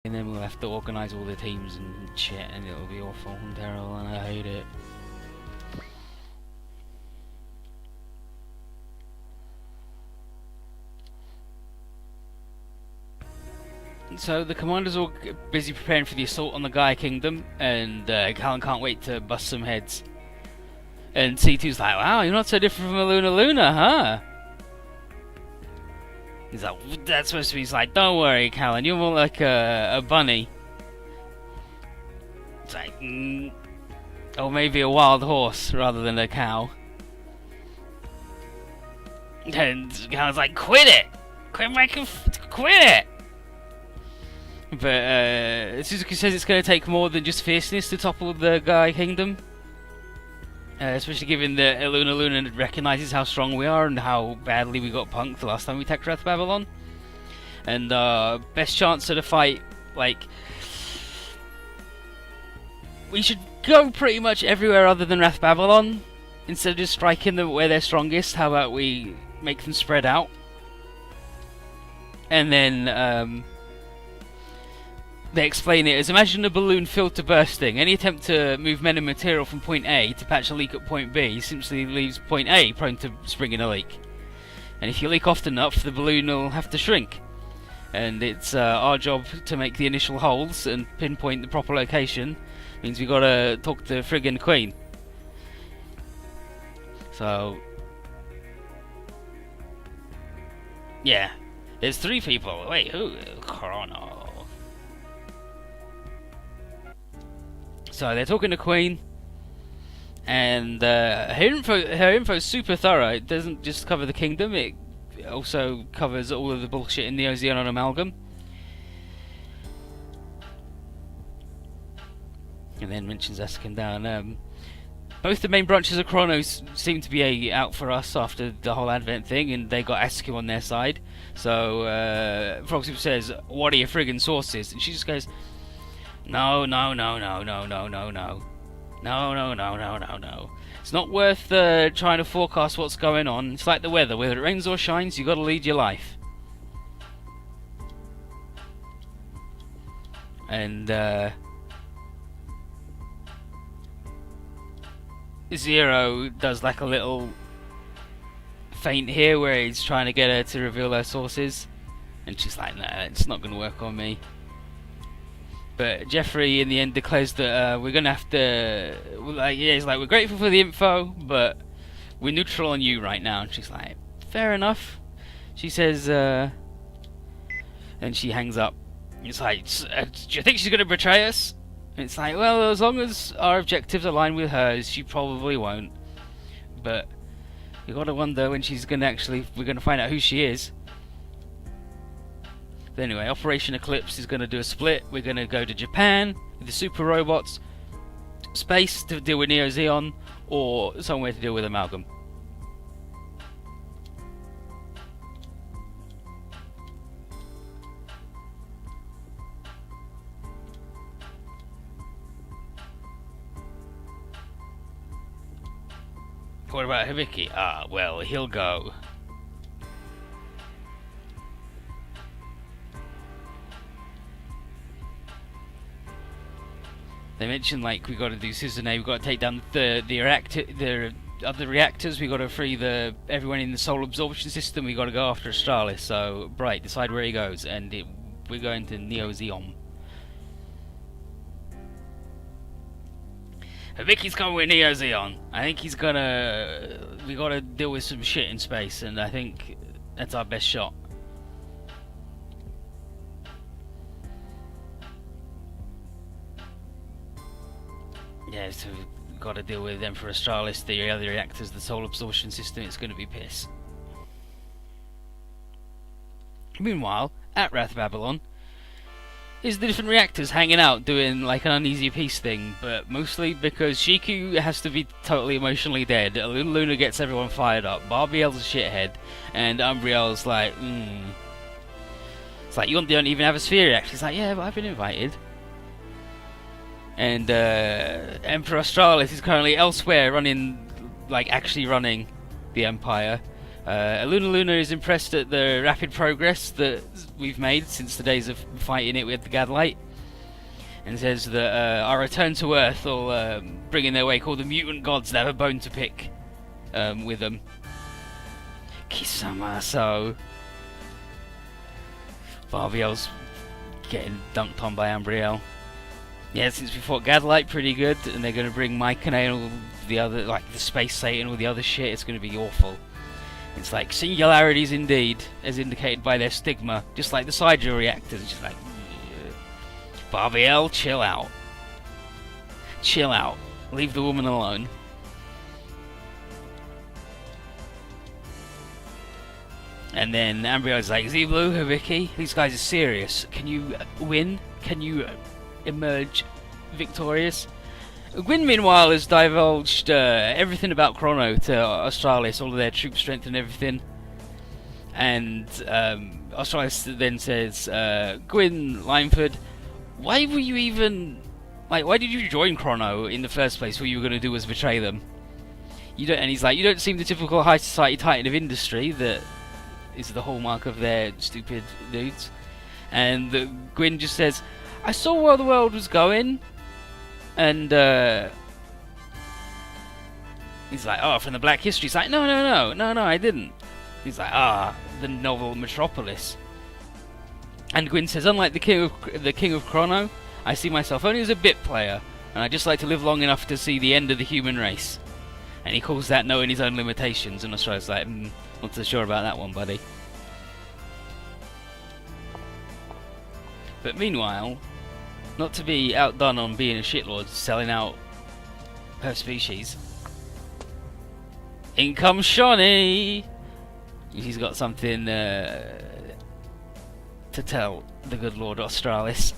And then we'll have to organise all the teams and shit, and it'll be awful and terrible, and I hate it. So the commanders are all busy preparing for the assault on the Gaia Kingdom, and Callan can't wait to bust some heads. And C2's like, wow, you're not so different from a Luna, huh? He's like, that's supposed to be. He's like, don't worry, Callan, you're more like a bunny. It's like, or maybe a wild horse rather than a cow. And Callan's like, quit it! Quit it! But Suzuki says it's going to take more than just fierceness to topple the Gaia Kingdom. Especially given that Luna recognises how strong we are and how badly we got punked the last time we attacked Wrath Babylon. And best chance of the fight, like, we should go pretty much everywhere other than Wrath Babylon. Instead of just striking them where they're strongest, how about we make them spread out? And then they explain it as, imagine a balloon filled to bursting. Any attempt to move men and material from point A to patch a leak at point B simply leaves point A prone to springing a leak. And if you leak often enough, the balloon will have to shrink. And it's our job to make the initial holes and pinpoint the proper location. Means we gotta talk to friggin' Queen. So, yeah, there's 3 people. Wait, who? Chrono. So they're talking to Queen, and her info is super thorough. It doesn't just cover the kingdom; it also covers all of the bullshit in Neo Zeon and Amalgam. And then mentions asking down. Both the main branches of Chronos seem to be out for us after the whole Advent thing, and they got Askew on their side. So Frogsup says, "What are your friggin' sources?" And she just goes, No. It's not worth trying to forecast what's going on. It's like the weather. Whether it rains or shines, you gotta lead your life. And Zero does like a little feint here where he's trying to get her to reveal her sources. And she's like, nah, it's not gonna work on me. But Jeffrey in the end declares that we're gonna have to, like, yeah, he's like, we're grateful for the info, but we're neutral on you right now. And she's like, fair enough. She says, and she hangs up. It's like, do you think she's gonna betray us? And it's like, well, as long as our objectives align with hers, she probably won't. But you gotta wonder when she's gonna actually, we're gonna find out who she is. But anyway, Operation Eclipse is going to do a split. We're going to go to Japan with the super robots, space to deal with Neo Zeon, or somewhere to deal with Amalgam. What about Hibiki? Ah, well, he'll go. They mentioned, like, we got to do Susanne, we got to take down the other reactors, we got to free everyone in the soul absorption system, we got to go after Astralis. So, Bright, decide where he goes, and we're going to Neo Zeon. Vicky's coming with Neo Zeon. I think he's gonna. We got to deal with some shit in space, and I think that's our best shot. Yeah, so we've got to deal with them for Astralis, the other reactors, the soul absorption system. It's going to be piss. Meanwhile, at Wrath Babylon, is the different reactors hanging out doing like an uneasy peace thing, but mostly because Shiku has to be totally emotionally dead, Luna gets everyone fired up, Barbiel's a shithead, and Umbriel's like, It's like, you don't even have a sphere reactor. He's like, yeah, but I've been invited. And Emperor Astralis is currently elsewhere running, like actually running the Empire. Luna is impressed at the rapid progress that we've made since the days of fighting it with the Gadlight, and says that our return to Earth will bring in their wake all the mutant gods that have a bone to pick with them. Kisamaso. Barbiel's getting dunked on by Ambriel. Yeah, since we fought Gadlight pretty good, and they're going to bring Mycone and all the other, like the Space Satan and all the other shit, it's going to be awful. It's like singularities indeed, as indicated by their stigma, just like the Sidra reactors. It's just like, Barbiel, chill out. Chill out. Leave the woman alone. And then Ambriel's like, Z-Blue, Hibiki, these guys are serious. Can you win? Can you emerge victorious? Gwyn, meanwhile, has divulged everything about Chrono to Australis, all of their troop strength and everything. And Australis then says, Gwyn, Lineford, why were you even... like, why did you join Chrono in the first place? What you were going to do was betray them. You don't, and he's like, you don't seem the typical high society titan of industry that is the hallmark of their stupid dudes. And Gwyn just says, I saw where the world was going. And he's like, oh, from the Black History. He's like, no, I didn't. He's like, the novel Metropolis. And Gwyn says, unlike the King of Chrono, I see myself only as a bit player, and I just like to live long enough to see the end of the human race. And he calls that knowing his own limitations, and Australia's like, not so sure about that one, buddy. But meanwhile, not to be outdone on being a shitlord, selling out her species, in comes Shawnee! He's got something to tell the good Lord Australis.